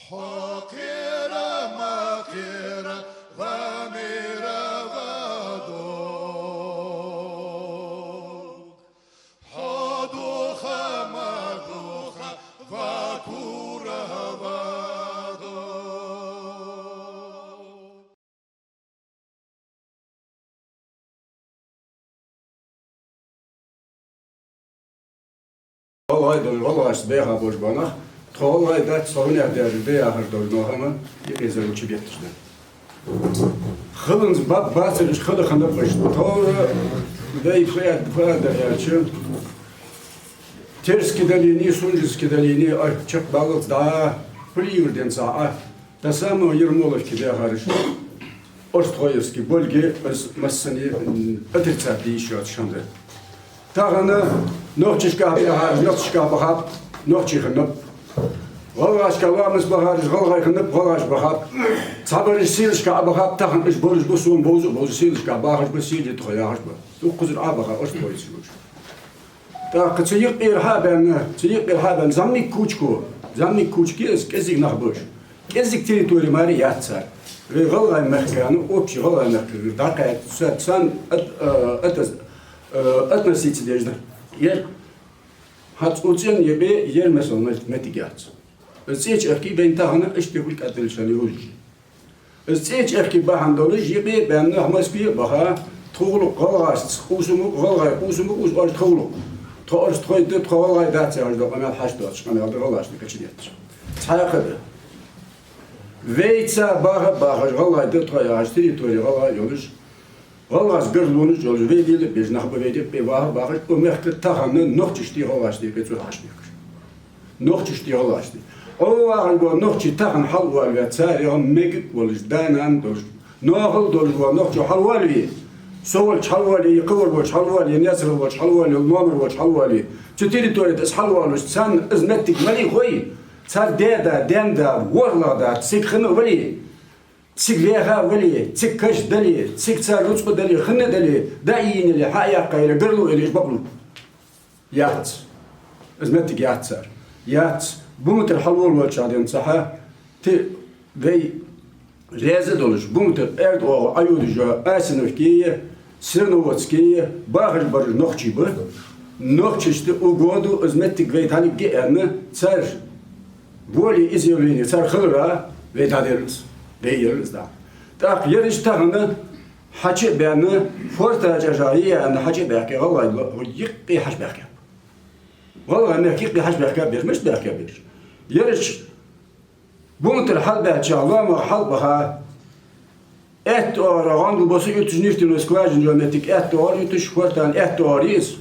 حقيرة مقيرة غامرة غدوك حدوخة مدوخة غكورة غدوك والله اشتباهها بوجبانا والله ده صوني أدير ده آخر دول نوعهم يقيزون شبيتشنا خلنا باسرش خلنا بقش طور ده فاد درياتشو ters kidalini sunjus kidalini çok balık daha priyordan sağa da samo 20 olov kide harış Ostroyevski bölge masani отрицательный еще отшанды тағаны нохчишка бахар нохчишка бахар нохчихнып Голгашка вамыз бахар голгайхнып голгаш бахар сабыр силшка бахар тағын іш борыш босуын бозу силшка бахар босиле трояш ба Dokuzur abaha Ostroyevski Так, цеек ирхабен, замник кучки, кезик нахбуш. Кезик территории мари ятсар. Голгай мехкану, общий голгай мехкану. Такая, сан относительно. Ер, хат уцен ебе, ер месон метигятс. Зеч эрки бен тахана, эштегул кателшани ульжи. Зеч эрки бахан долыж, ебе бен нахмаспи баха, туғлук голгаш, голгай усуму, уж туғлук. To'g'ri to'yda to'g'ri datsiya men hashdo chiqan yo'lda g'olashni kechirayapti. Sayaqada. Veytsa bag'ir g'olayda to'yash territoriya g'olay yo'lish. G'olash g'irlunish yo'lish veydili biz nahba veydib bag'ir o'maqda taxamni noqchishdi g'olashdi ketib hashdi. Noqchishdi g'olashdi. O vaqtda noqchi taxan halval va tsari ham megik bo'lish danan do'sh. Noqil do'sh va noqchi halvalvi. Соволь чалвали, кывырбоч халвали, несрывоч халвали, номервоч халвали. Территория с халвалуш, цан изметтик мали хой. Цар деда, денда, ворлада, цик хыны вали. Цик леха вали, цик каш дали, цик цар руцку дали, хыны дали, да иинили, хаяка или гырлу или жбаблу. Яц. Изметтик яцар. Яц. Бумтер халвалуч аден цаха. Ты вей Reze doluş, bumtur Erdoğan ayuduca Asinovkiye, Sirnovatskiye, Bahır barış Nohçibı, Nohçişti ugodu özmettik veytalik geğeni çar voli izolini çar hılra veytaderiniz, deyiriz da. Tak yarış tağını haçı beğeni fortaca jayı yani haçı beğeni vallahi yıkkı haç beğeni. Vallahi mehkikli haç beğeni birmiş beğeni bir. Yarış Bumtur halbe çağlama halbaha et doğru hangi bosu 300 niftin eskvajın geometrik et doğru 300 fortan et doğruyuz.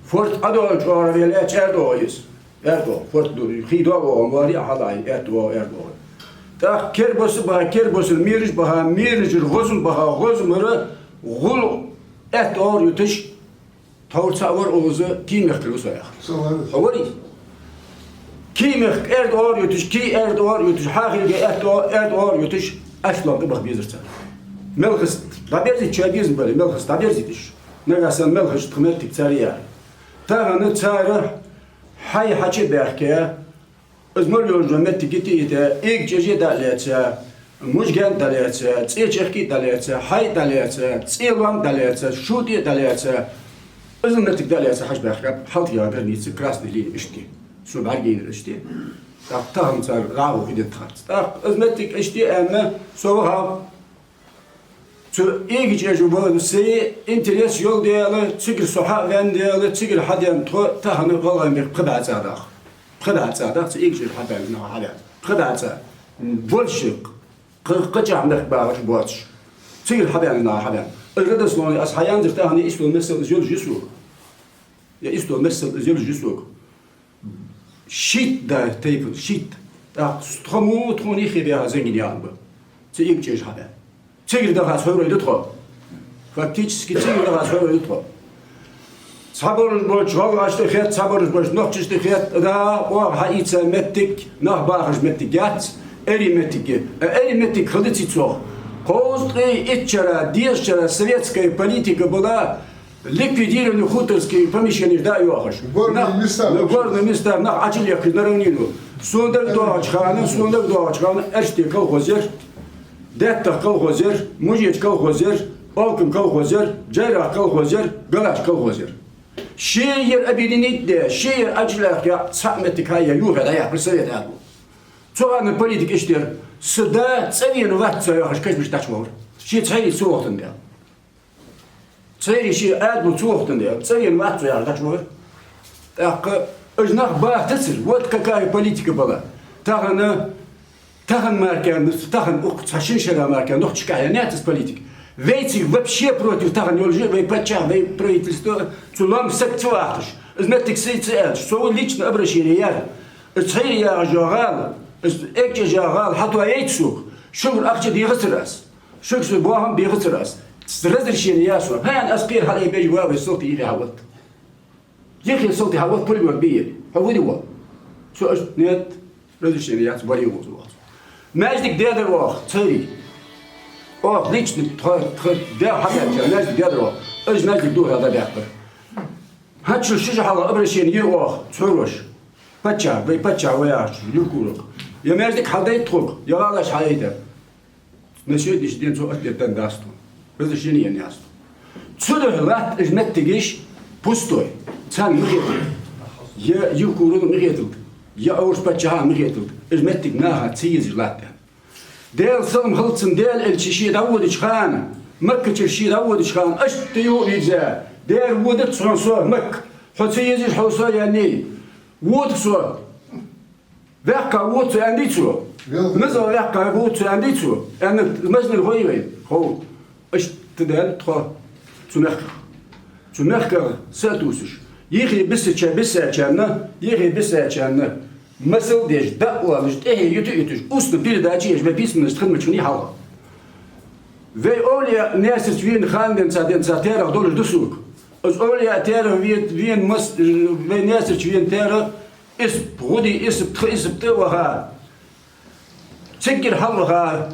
Fort adol doğru vel et doğruyuz. Erdo fort doğru hido o var ya halay et doğru erdo. Ta kerbosu miriş baha miriş gozun baha gozmuru gul et doğru 300 tavırsa var oğuzu kimekli soyak. Havori Kimik Erdoğan yutuş, ki Erdoğan yutuş, hakiki Erdoğan yutuş, aslandı bak bizirse. Melkız, tabirzit çabizm böyle, melkız tabirzitiş. Negasan melkız tıkmettik çariya. Tağını çağrı, hay haçı berke, özmür yolcu metti gitti ite, ilk ceci daliyatsa, mujgen daliyatsa, çeçerki daliyatsa, hay daliyatsa, çilam daliyatsa, şudi daliyatsa, özmür mettik daliyatsa haç berke, halt ya bir nitsi krasniliğin işti. Su belgeyi işte. Tak tahım çar rahu gidin tat. Tak özmettik işte ama soğuk. Şu ilk içeceği bu şey interes yol diyorlar. Çıkır soha ven diyorlar. Çıkır hadiyen tahını vallahi bir kıdaçadak. Kıdaçadak ilk içeceği hadiyen ne hadiyen. Kıdaçadak. Bolşik. Kıçamdak bağış boğaç. Çıkır hadiyen ne hadiyen. Öyle sonra as hayandır tahını istiyor mesela yol jisu. Ya istiyor mesela yol jisu. Shit da teyp shit da stromu troni khibiha zengin yanbu. Це ilk çeş haber. Çekir daha söyledi to. Faktiski çekir daha söyledi to. Sabırız boş çalıştı xet sabırız boş noqçıştı xet da o haitsa mettik nach bağış mettik yat erimettik хлыцицо. Костри итчера, дирчера, советская политика была ликвидированы хуторские помещения, да, Йохаш. Горные места. Горные места, на Ачельях, на равнину. Сундак дуачханы, Эршти колхозер, Детта колхозер, Мужеч колхозер, Балкым колхозер, Джайрах колхозер, Галаш колхозер. Şehir abilinide, şehir acılar ya sahmetlik hayya yuha da yapır Sovyet adı. Çoğanın politik işler sıda çeviyeni vatsa ya kaçmış taşmıyor. Şehir çayı soğuktun ya. Çayı şehir adı soğuktun ya. Çeviyeni vatsa ya taşmıyor. Так, öznak bahtısır. Вот какая политика была. Таган маркан, таган сашин шера маркан, но чекая, нет из политики. Вейцик вообще против таган лжи, вей пача, вей правительство, цулам сектуатыш. Знаете, кстати, что лично обращение я, царь я жагал, экче жагал, хатуа яйцук, шугр акче дигасрас, шугр буахам дигасрас. Разрешение я су, хан аспир халай бежуа صوتي يخي حوت. يخي صوتي حوت كل ما بيه. هو دي شو نت разрешение я сборил вот. Мәждік деді оқ, цари. Оқ, личный, де хабятча, мәждік деді оқ. Өз мәждік дуға да бәкбір. Хатшы шыжы хала обращение оқ, цөрөш. Патча, вей патча, вей аш, юркурық. Я мәждік халдай тұқ, яғалаш хайды. На сегодняшний день со ответен дасту. Разрешение не асту. Цөрі лат изметтігіш пустой. Цан мығетіл. Я юркурық мығетіл. Ya ağır patçaha mıgetıldı. İzmettik naha çiğizir latte. Del salım hıltsın del elçi şiir avudu çıkan. Mıkkıçır şiir avudu çıkan. Aştı yok bize. Del vudu çıkan so mık. Hıçıyızir hıso yani. Vudu so. Vekka vudu so endi so. Mıza vekka vudu so endi so. Yani mıznil hoyveyn. Ho. Aştı del tro. Çunekka. Çunekka satusuş. Yıkı biseçenle, yıkı biseçenle. Masal deş, dağlanış, yutuş, uslu bir daha çiğiş ve pisminiz tıkılmışını hala. Ve öyle nesir vin handen satera doluş dusuk. Az öyle tera vin mas ve nesir vin tera isp hudi isp tıvaha. Çekir halvaha.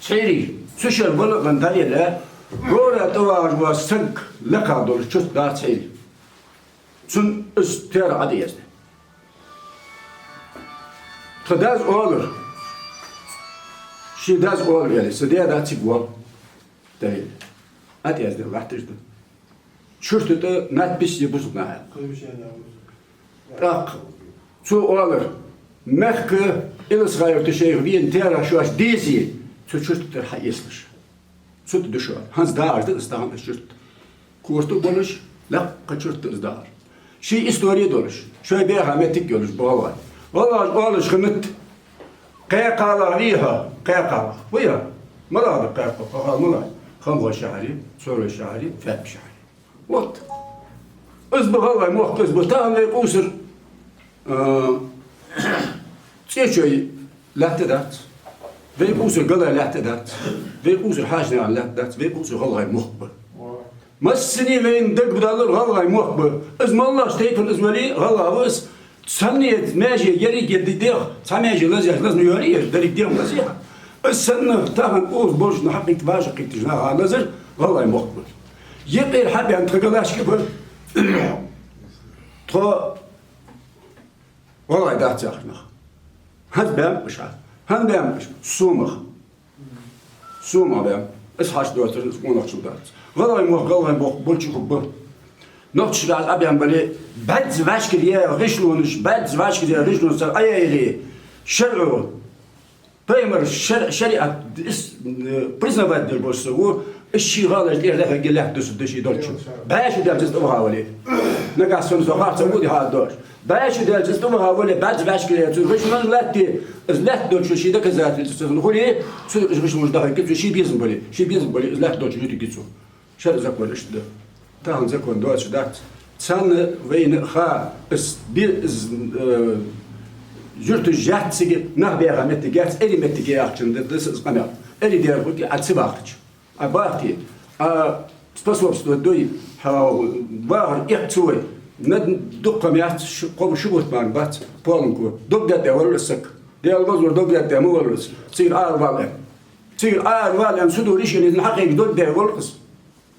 Çeyri, suşer balıkın dalile. Gora tıvaş var sınk laka doluş çöst daha çeyri. Sun üstler adı yazdı. Tadaz olur. Şidaz olur yani. Sıdaya da çık var. Değil. Adı yazdı. Vahtırdı. Şurtu da natbis yapısık nahal. Tak. Su olur. Mehkı ilis gayırtı şeyh viyen tera şu aş dizi. Su şurtu da hayıslış. Su da düşüyor. Hans dağırdı ıstağın şurt. Kurtu buluş. Lak kaçırtı ızdağır. Şey istoriye doluş. Şöyle bir rahmetlik görüş bu olay. Vallahi olmuş hımıt. Kayakala viha. Kayakala. Bu ya. Maladı kayakala. Malay. Hamva şahri, sonra şahri, fehmi şahri. Ot. Özbü halay muhk özbü. Tahmin usur. Çeşoy lahte dat. Ve usur galay lahte dat. Ve usur hajna lahte dat. Ve usur halay muhk. Masini ve indik budalır halay muhbı. İzmallah steypin izmali halavız. Saniyet mece geri geldi diyor. Samece lazıyak lazını yörüyor. Derik diyor lazıyak. İzsanı tahın oğuz borcunu hak iktibaşı kıktijna halazır. Halay muhbı. Yepir habiyan tıkılaş gibi. To halay dağıtacakına. Hadi beğenmiş ha. Hadi beğenmiş. Sumuk. Suma beğen. İshaç dörtürüz. Onakçıl dağıtacak. Vallahi muh, bolçu kubbu. Nokçular abiyam böyle bad zvaşkiriye rişlunuş, bad zvaşkiriye rişlunuş, ayayri, şer'u, peymer şeriat, признавать дербосу, o işi galaj diye de gelek düşü dolçu. Başı dersiz de havali. Ne kasın zoharsa bu diha dor. Başı dersiz de havali bad zvaşkiriye rişlunuş latti, izlah dolçu şeyde kazatı. Huli, rişlunuş daha ki şey bizim böyle, izlah dolçu yutukisu. Şer zakon işte. Tam zakon doç dat. Sen ve ha bir yurtu jahtsige nach bir rahmeti gert elimeti geachinde das ist kana. Eli der gut atsibach. Abahti. Способство дой var ihtuy. Ne dukamiyat komşubut man bat polunku. Dogda de olursak. De olmaz dogda de mu oluruz. Sir arvalem. Sir arvalem sudur işinin hakiki dogda oluruz.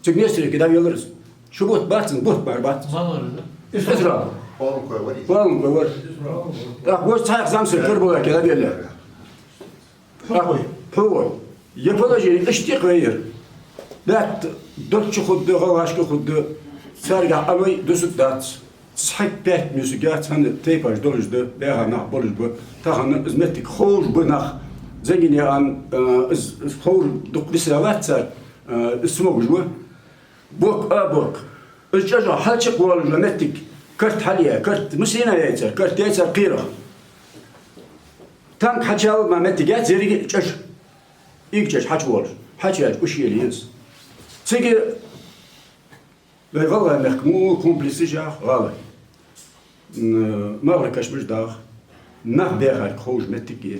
Çıkmıyorsa ki da yollarız. Şu but var bat. İsrail. Oğlum koy var. Oğlum var. Tak boş çayak zamsın kır bu yakada belli. Tak puy. Yapılacak işte koyur. Dat dörtçü xuddi gavaşkı xuddi serga alay düsük dat. Sayt bet müzik hani tepaj dolujdu. Beha nah boluj bu. Tahanın izmettik xoş bu nah. Zengin an xoş duklisi avatsar. Ismoguj bu. Bok abok. Özcaja halçık boluj mettik. Kart haliye, kart musina yeter, kart yeter qira. Tank haçal mettik zeri çöş. İlk çöş haç boluj. Haç yer uş yeliyiz. Çünkü ve vallahi mehmu komplisi jah vallahi. Mağla kaçmış dağ. Nah behar xoş mettik ye.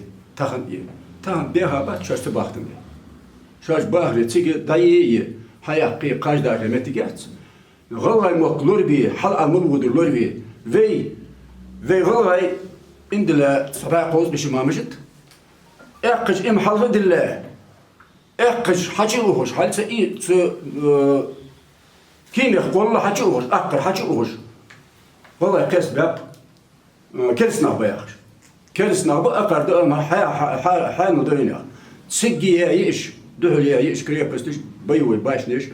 Tahan behar bat çöstü baktım ye. Şaş bahri çünkü dayı hayakkı kaç dağ mettik yats. Vallahi moklur bi hal amul vudurlur bi ve vallahi indile sabah qoz bişimamışıt. Eqqış imhalğı dille. Eqqış haçı uğuş. Halsa iyi kimi qolla haçı uğuş. Aqqır haçı uğuş. Vallahi kesbep kersna bayaq. Kersna bu aqardı ama hanı döyna. Siggiye iş, döhliye iş krepestiş bayıy başneş.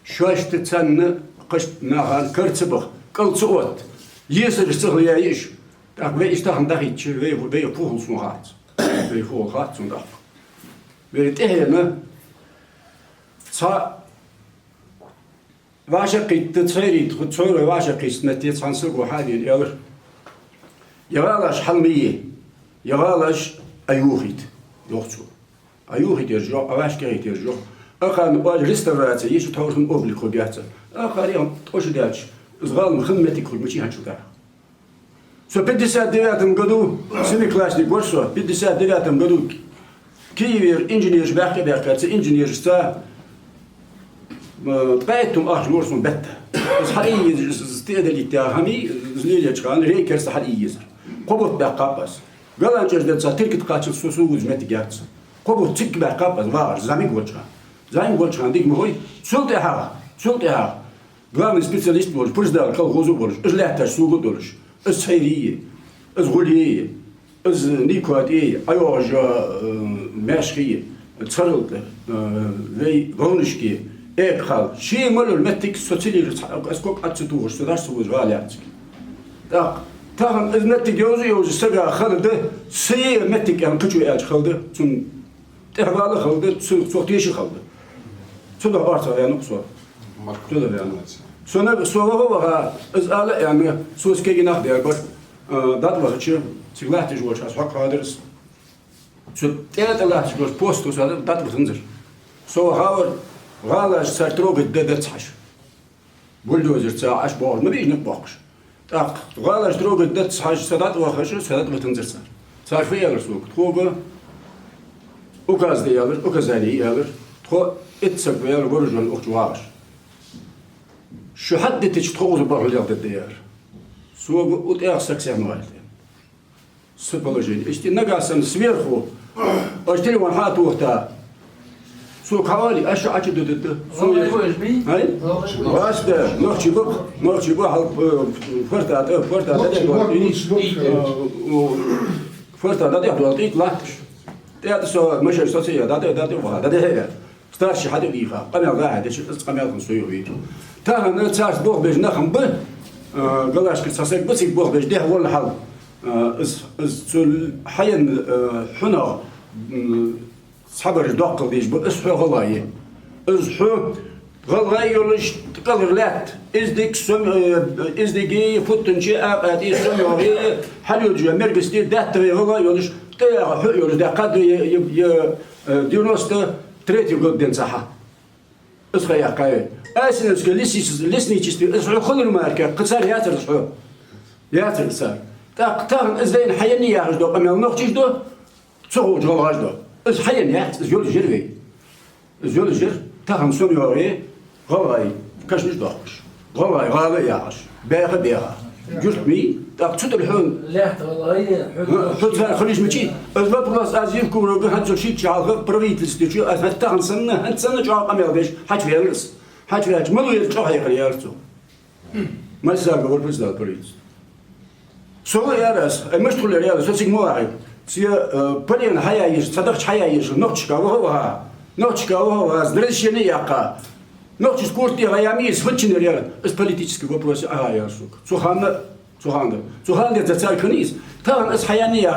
Şoştu çanını qış nahan kırçıbıq, qılçı ot. Yesir sıhliye iş. Tak ve iştahında hiç ve puhulsun hat. Ve puhul hat sunda. Ve tehene ça vaşa qitti tsayri tsayri vaşa qismeti tsansı bu hali yalır. Yağalaş halmiyi. Yağalaş ayuhit. Yokçu. Ayuhit yerjo, avaş gerit yerjo. Aqan baj restauratsiya yeşu tavırın obliko gatsa. Aqariyam toşu daç. Zgalm xidmeti kulmuçi hançuda. So 59 году, 7-классник горсо, 59 году Киевер инженер бахкеберкатса инженерста Поэтому горсон бетта. Схарий стеделите хами злиле чкан рейкерс харий езер. Qobut baqapas. Galan çözdet Türkit qaçıl sosu uzmet gərtsə. Qobut çık baqapas var zamin golçan. Zamin golçan dik moy çöldə ha. Çöldə ha. Главный специалист болуш, пырздал колхозу болуш, изләттәш сугы долуш. Из Сайрии, из Гулии, из Никуатии, Айожа, Мәшки, Царылды, Волнышки, Экхал. Ши мөлül mettik sosyalist skop atçıtuğuş, sudarsıvuz valiyatçık. Так, тағын mettik yozu сәга қалды, сыйы mettik yani küçük elç қалды, çün tehvalı қалды, soğutiyişi қалды. Çöda varsa yani kusur. Çöda yani. Sonra soğuğa bağa, iz ala yani söz keginaq deyər, baş dat vaxtçı, siglahti jolças, hak hadırız. Çöd təyətəlah çıxır, postu sadı, dat vıtınzır. Soğuğa var, Galaş sartrogu dede tsaş. Buldozer tsaş boğaz mı bir bakış. Tak, galaş drogu dede tsaş sadat vakışı sadat vıtınzırsa. Sarfı alır soğuk. Trogu ukazda alır, ukazali alır. Tro etsek ve alır görücün okçu ağır. Şu haddeti trogu bağlı dedi yer. Soğuk ut ayak 80 vardı. Sıpolojiydi. İşte ne kalsın sverhu. Açtırı van hatu uhta. Su kavali aşağı açı dödüdü. Su hayır. Başta nohçu bu halk fırtada da yapıyordu ilk lahtış. Değerli sonra meşer sosyal da var da hele. Starşı hadi ifa. Kamel gayet kamel suyu iyi. Tahın çarş boğ bej naxım bu. Galaş ki sasak bısık boğ bej de valla hal. Sul hayan huna صبر دقل ديش بأسحو غلاي أسحو غلاي يولش تقلرلات إزديكي فتنشي أقاتي سميوري حلو جو مرقستي داتري غلاي يولش تيغ حو يولش دا قدر ديونوست تريتي قدين صحة أسخي يا قاي أسن أسخي لسنيشستي أسحو خلر ماركا قصار ياتر أسحو ياتر قصار تاقتاغن إزدين حياني ياغش دو قميل نوخشيش دو تسوغوش غلاش دو از حیان یه از یول جروی از یول جر تهم سومیاری غلای کشمش داخش غلای غلای یاش بیه جرت می تا چطور الحون لحت غلای حد خلیج میچی از وقت بلاس از یه کورو که هنچو شیت چالق پرویت استیچی از هت تهم سنه هنت سنه جواب امیل بیش حج ویرس Haçraç malı çok hayır yarısı. Mesela görürüz da polis. Sonra yaras, meşguller yaras, sözüm var. Siya palin hayayış, sadak hayayış, nokçka var. Nokçka var, zдрасшение яка. Ночью скорти гаями свычнер я с политический вопрос агаясук. Цуханда за царкниз. Там с хаяни я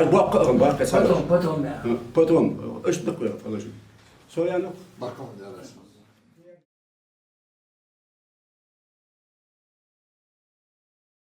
Потом, да. Потом, что такое положить? Сояно? Bakalım yarasın.